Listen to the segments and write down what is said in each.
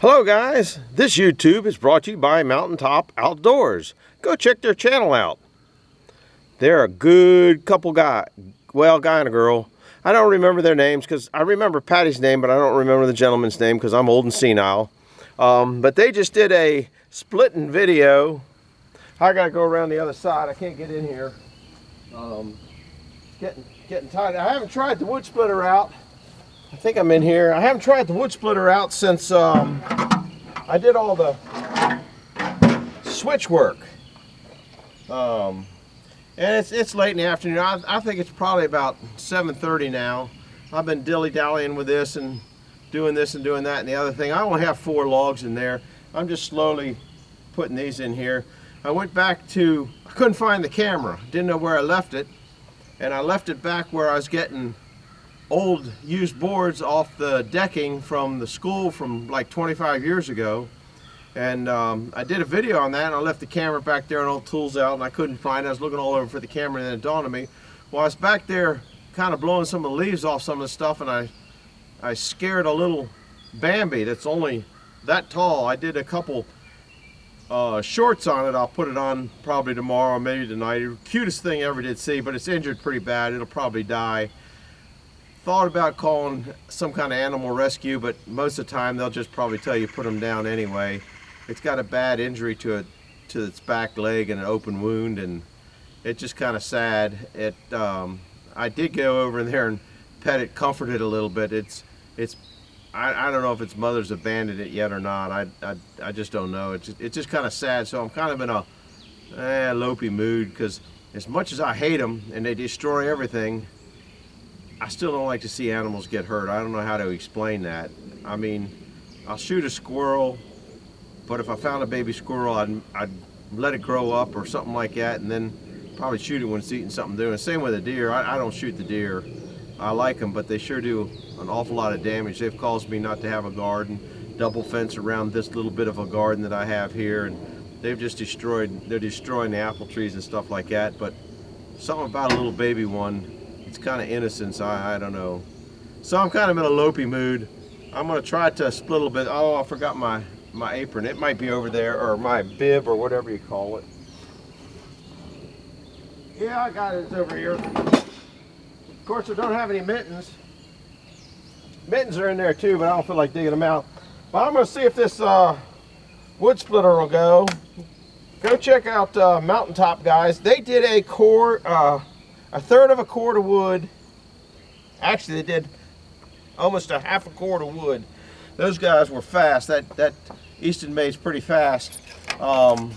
Hello guys, this YouTube is brought to you by Mountaintop Outdoors. Go check their channel out. They're a good couple guy and a girl. I don't remember their names because I remember Patty's name, but I don't remember the gentleman's name because I'm old and senile. But they just did a splitting video. I gotta go around the other side. I can't get in here. Getting tight. I haven't tried the wood splitter out. I think I'm in here. I haven't tried the wood splitter out since I did all the switch work. And it's late in the afternoon. I think it's probably about 7:30 now. I've been dilly-dallying with this and doing this and doing that and the other thing. I only have 4 logs in there. I'm just slowly putting these in here. I went back to, I couldn't find the camera. Didn't know where I left it. And I left it back where I was getting old used boards off the decking from the school from like 25 years ago. And I did a video on that, and I left the camera back there and all the tools out, and I couldn't find it. I was looking all over for the camera, and then it dawned on me. Well, I was back there kind of blowing some of the leaves off some of the stuff, and I scared a little Bambi that's only that tall. I did a couple shorts on it. I'll put it on probably tomorrow, maybe tonight. Cutest thing I ever did see, but it's injured pretty bad. It'll probably die. Thought about calling some kind of animal rescue, but most of the time they'll just probably tell you put them down anyway. It's got a bad injury to its back leg and an open wound, and it's just kind of sad. I did go over in there and pet it, comfort it a little bit. I don't know if its mother's abandoned it yet or not. I just don't know. It's just kind of sad. So I'm kind of in a lopey mood, because as much as I hate them and they destroy everything, I still don't like to see animals get hurt. I don't know how to explain that. I mean, I'll shoot a squirrel, but if I found a baby squirrel, I'd let it grow up or something like that, and then probably shoot it when it's eating something doing. Same with a deer. I don't shoot the deer. I like them, but they sure do an awful lot of damage. They've caused me not to have a garden, double fence around this little bit of a garden that I have here, and they've just they're destroying the apple trees and stuff like that. But something about a little baby one, it's kind of innocence. I don't know. So I'm kind of in a lopey mood. I'm going to try to split a little bit. Oh, I forgot my apron. It might be over there, or my bib, or whatever you call it. Yeah, I got it. It's over here. Of course, I don't have any mittens. Mittens are in there too, but I don't feel like digging them out. But I'm going to see if this wood splitter will go. Go check out Mountaintop guys. They did a cord, a third of a cord of wood. Actually, they did almost a half a cord of wood. Those guys were fast. That Easton Made's pretty fast. And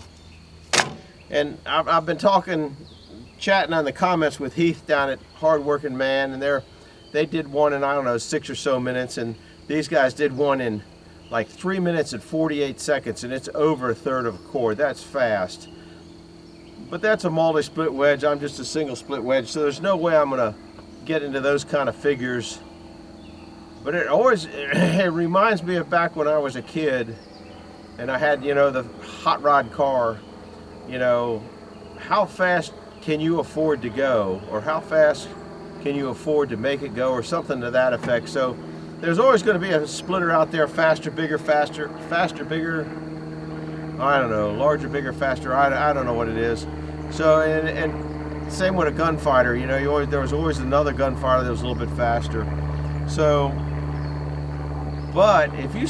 I've been chatting on the comments with Heath down at Hard Working Man, and they did one in, I don't know, 6 or so minutes, and these guys did one in like 3 minutes and 48 seconds, and it's over a third of a cord. That's fast. But that's a multi-split wedge. I'm just a single split wedge, so there's no way I'm gonna get into those kind of figures. But it reminds me of back when I was a kid and I had, the hot rod car. How fast can you afford to go, or how fast can you afford to make it go, or something to that effect. So there's always going to be a splitter out there, faster, bigger, faster, bigger, I don't know, larger, bigger, faster, I don't know what it is. So, and same with a gunfighter, there was always another gunfighter that was a little bit faster. So, but if you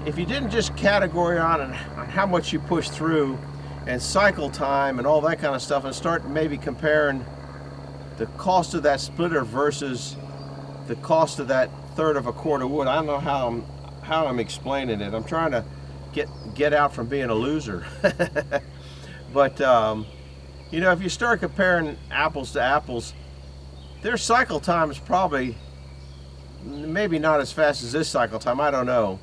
if you didn't just category on how much you push through and cycle time and all that kind of stuff, and start maybe comparing the cost of that splitter versus the cost of that third of a cord of wood. I don't know how I'm explaining it. I'm trying to get out from being a loser. But if you start comparing apples to apples, their cycle time is probably maybe not as fast as this cycle time. I don't know.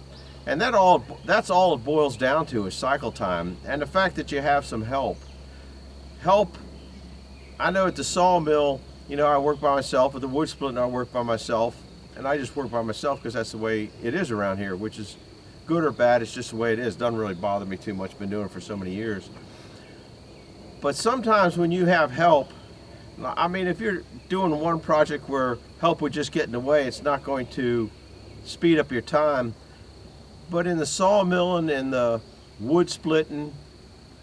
And that's all it boils down to, is cycle time, and the fact that you have some help. I know at the sawmill, I work by myself. At the wood splitting, I work by myself, and I just work by myself because that's the way it is around here, which is good or bad. It's just the way it is. Doesn't really bother me too much. Been doing it for so many years. But sometimes when you have help, I mean, if you're doing one project where help would just get in the way, it's not going to speed up your time. But in the sawmilling and the wood splitting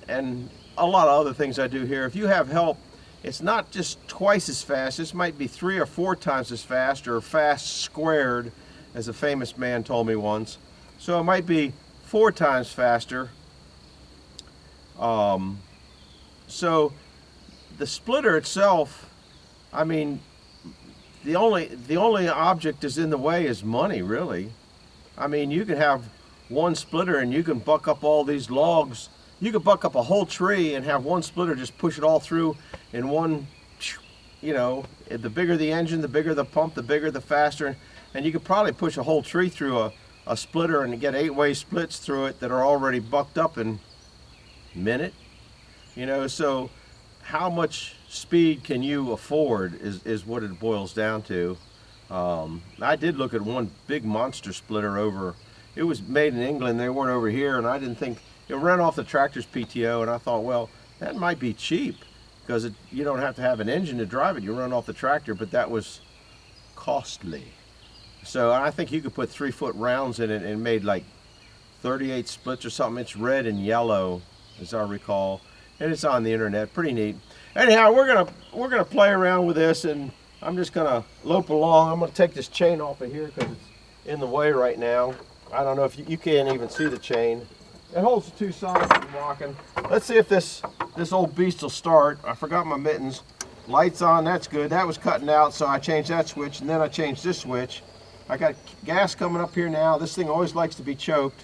and a lot of other things I do here, if you have help, it's not just twice as fast. This might be 3 or 4 times as fast, or fast squared, as a famous man told me once. So it might be 4 times faster. So the splitter itself, I mean, the only object is in the way is money, really. I mean, you can have one splitter and you can buck up all these logs. You could buck up a whole tree and have one splitter just push it all through in one, you know, the bigger the engine, the bigger the pump, the bigger the faster. And you could probably push a whole tree through a splitter and get 8-way splits through it that are already bucked up in a minute. You know, so how much speed can you afford is what it boils down to. I did look at one big monster splitter over. It was made in England. They weren't over here, and I didn't think it ran off the tractor's PTO. And I thought, well, that might be cheap because you don't have to have an engine to drive it. You run off the tractor, but that was costly. So I think you could put 3-foot rounds in it and made like 38 splits or something. It's red and yellow, as I recall, and it's on the internet. Pretty neat. Anyhow, we're gonna play around with this, and I'm just gonna lope along. I'm gonna take this chain off of here because it's in the way right now. I don't know if you can't even see the chain. It holds the 2 sides I'm walking. Let's see if this old beast will start. I forgot my mittens. Lights on, that's good. That was cutting out, so I changed that switch, and then I changed this switch. I got gas coming up here now. This thing always likes to be choked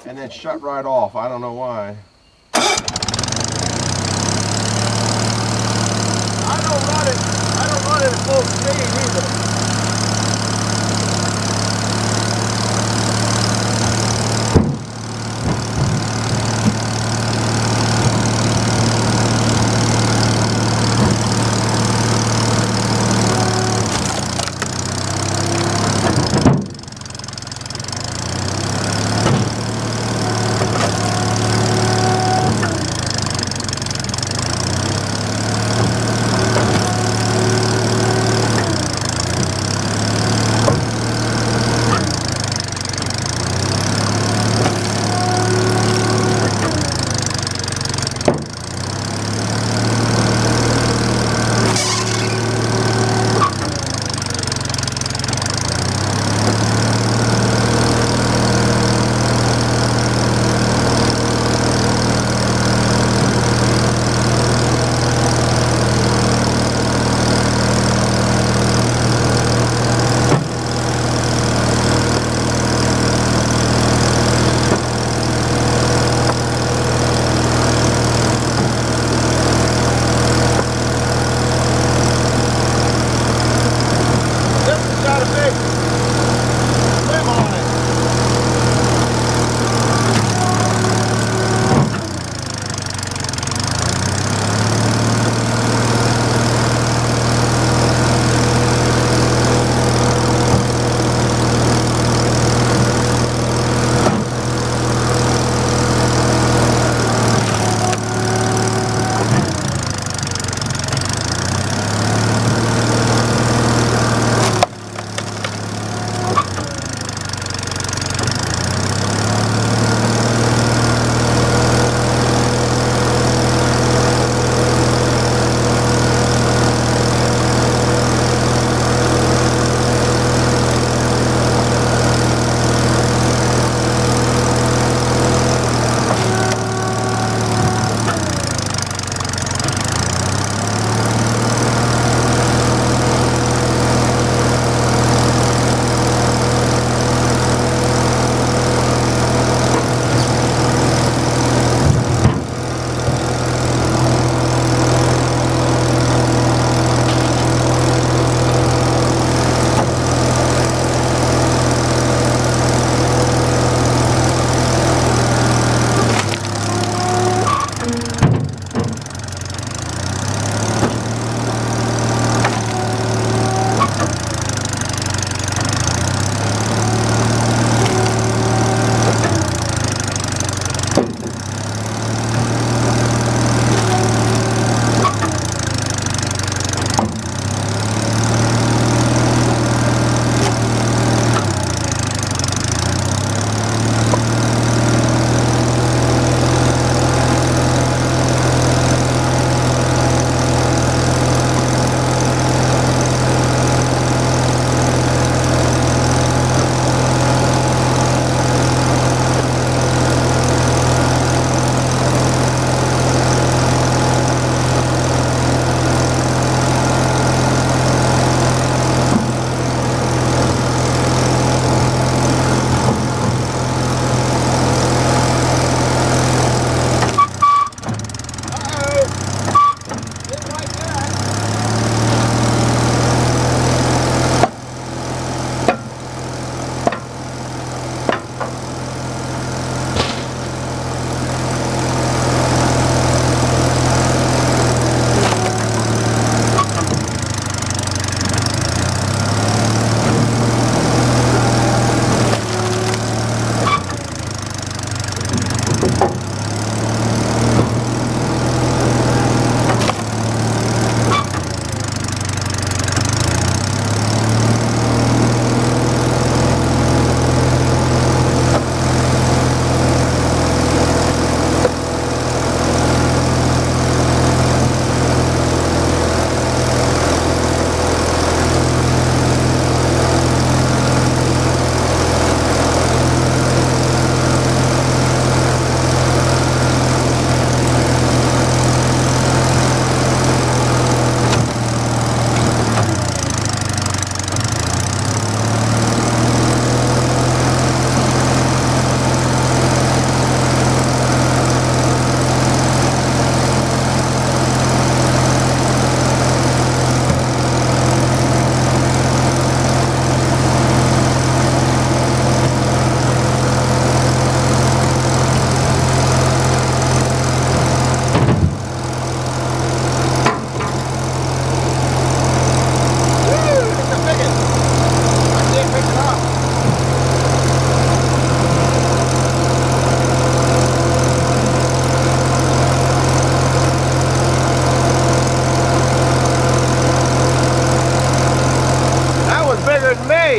and then shut right off. I don't know why. I don't run it at full speed either.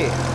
see.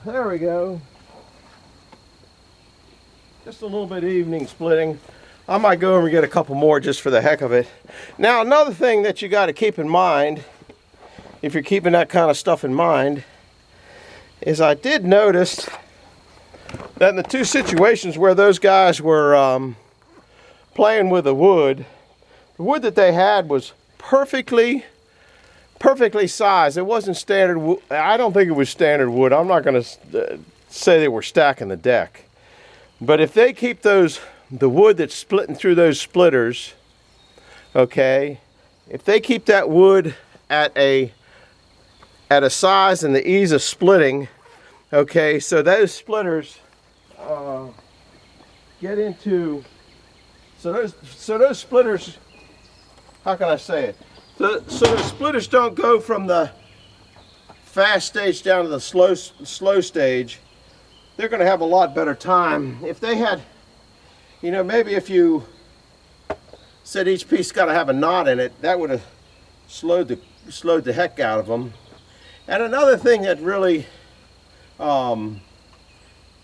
there we go. Just a little bit of evening splitting. I might go over and get a couple more just for the heck of it. Now, another thing that you got to keep in mind, if you're keeping that kind of stuff in mind, is I did notice that in the two situations where those guys were playing with the wood that they had was perfectly sized. It wasn't standard wood. I don't think it was standard wood. I'm not going to say they were stacking the deck. But if they keep the wood that's splitting through those splitters, okay, if they keep that wood at a size and the ease of splitting, okay, so those splitters get into, so those splitters, how can I say it? So the splitters don't go from the fast stage down to the slow stage. They're going to have a lot better time. If they had, you know, maybe if you said each piece got to have a knot in it, that would have slowed the heck out of them. And another thing that really, in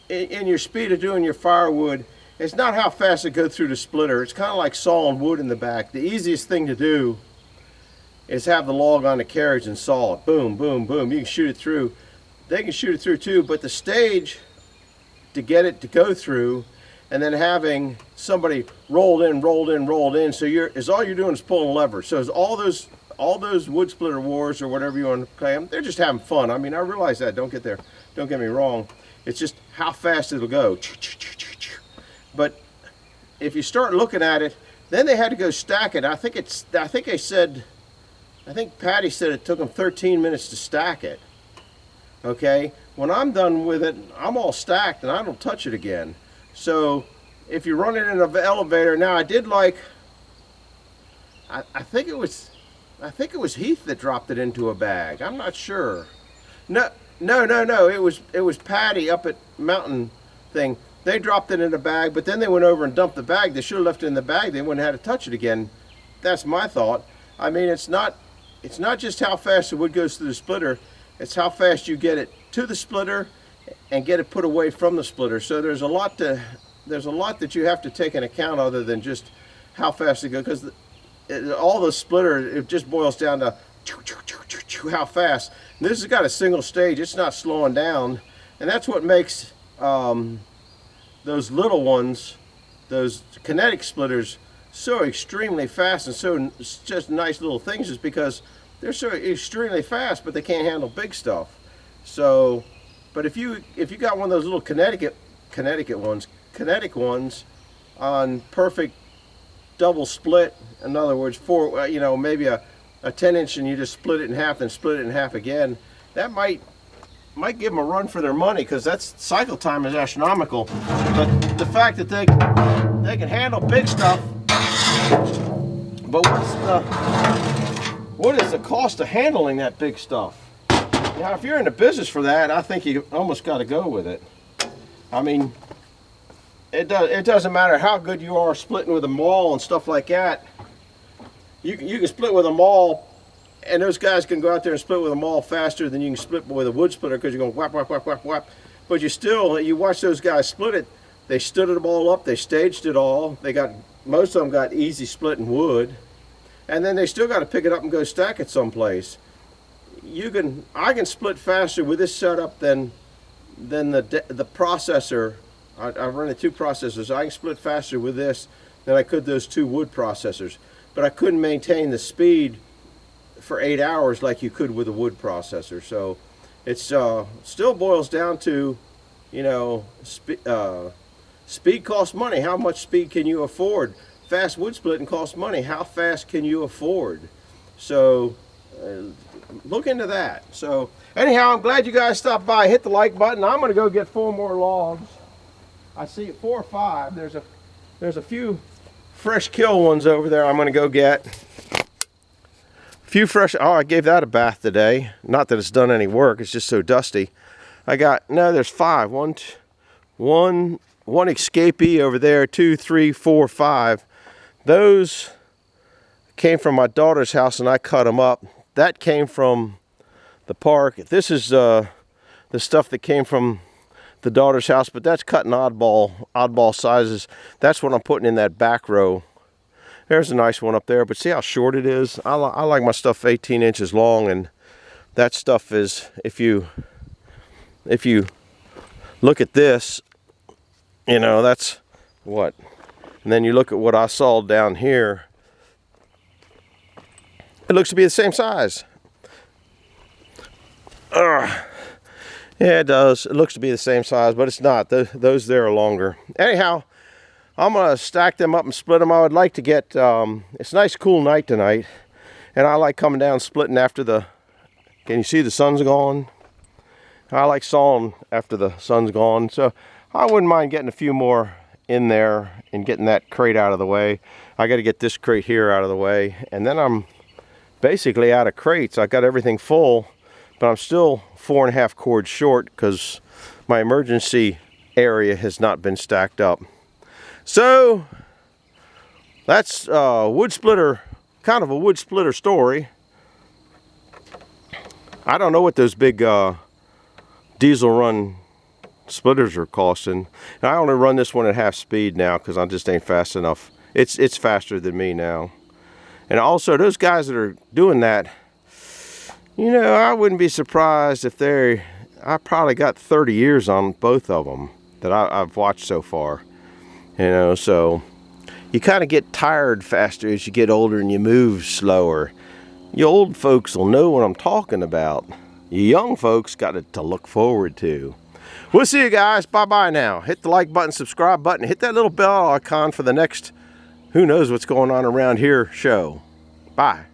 your speed of doing your firewood, it's not how fast it goes through the splitter. It's kind of like sawing wood in the back. The easiest thing to do is have the log on the carriage and saw it. Boom, boom, boom. You can shoot it through. They can shoot it through too, but the stage to get it to go through, and then having somebody rolled in, so all you're doing is pulling levers. So all those wood splitter wars or whatever you want to play them, they're just having fun. I mean, I realize that. Don't get me wrong. It's just how fast it'll go. But if you start looking at it, then they had to go stack it. I think Patty said it took them 13 minutes to stack it. Okay, when I'm done with it, I'm all stacked and I don't touch it again. So if you run it in an elevator, now I did like, I think it was Heath that dropped it into a bag. I'm not sure. No. It was Patty up at Mountain thing. They dropped it in a bag, but then they went over and dumped the bag. They should have left it in the bag. They wouldn't have had to touch it again. That's my thought. I mean, it's not just how fast the wood goes through the splitter. It's how fast you get it to the splitter and get it put away from the splitter. So there's a lot that you have to take into account other than just how fast it goes, because all the splitter, it just boils down to how fast. And this has got a single stage. It's not slowing down, and that's what makes those little ones, those kinetic splitters, so extremely fast and so just nice little things, is because they're so extremely fast, but they can't handle big stuff. So, but if you got one of those little kinetic ones on perfect double split, in other words, maybe a 10-inch, and you just split it in half, then split it in half again, that might give them a run for their money, because that's cycle time is astronomical. But the fact that they can handle big stuff, but what is the cost of handling that big stuff? Now, if you're in the business for that, I think you almost got to go with it. I mean, it doesn't matter how good you are splitting with a maul and stuff like that. You can split with a maul, and those guys can go out there and split with a maul faster than you can split with a wood splitter, because you're going whap, whap, whap, whap, whap. But you watch those guys split it. They stood it all up. They staged it all. Most of them got easy splitting wood. And then they still got to pick it up and go stack it someplace. I can split faster with this setup than the processor. I've run 2 processors. I can split faster with this than I could those 2 wood processors. But I couldn't maintain the speed for 8 hours like you could with a wood processor. So it's still boils down to, speed costs money. How much speed can you afford? Fast wood splitting costs money. How fast can you afford? So look into that. So anyhow, I'm glad you guys stopped by. Hit the like button. I'm going to go get 4 more logs. I see 4 or 5. There's a few fresh kill ones over there I'm going to go get. Few fresh. Oh, I gave that a bath today. Not that it's done any work. It's just so dusty. There's 5. One escapee over there. 2, 3, 4, 5. Those came from my daughter's house, and I cut them up. That came from the park. This is the stuff that came from the daughter's house, but that's cutting oddball sizes. That's what I'm putting in that back row. There's a nice one up there, but see how short it is? I like my stuff 18 inches long, and that stuff is, if you look at this, you know, that's what? And then you look at what I saw down here, it looks to be the same size. Yeah, it does. It looks to be the same size, but it's not. Those there are longer. Anyhow, I'm going to stack them up and split them. I would like to get, it's a nice cool night tonight, and I like coming down splitting after the, can you see the sun's gone? I like sawing after the sun's gone, so I wouldn't mind getting a few more in there and getting that crate out of the way. I got to get this crate here out of the way, and then I'm basically out of crates. I got everything full, but I'm still 4.5 cords short because my emergency area has not been stacked up. So that's wood splitter, kind of a wood splitter story. I don't know what those big diesel run splitters are costing. And I only run this one at half speed now because I just ain't fast enough. It's faster than me now. And also those guys that are doing that, you know, I wouldn't be surprised if I probably got 30 years on both of them that I've watched so far. You know, so you kind of get tired faster as you get older and you move slower. You old folks will know what I'm talking about. You young folks got it to look forward to. We'll see you guys. Bye-bye now. Hit the like button, subscribe button, hit that little bell icon for the next who knows what's going on around here show. Bye.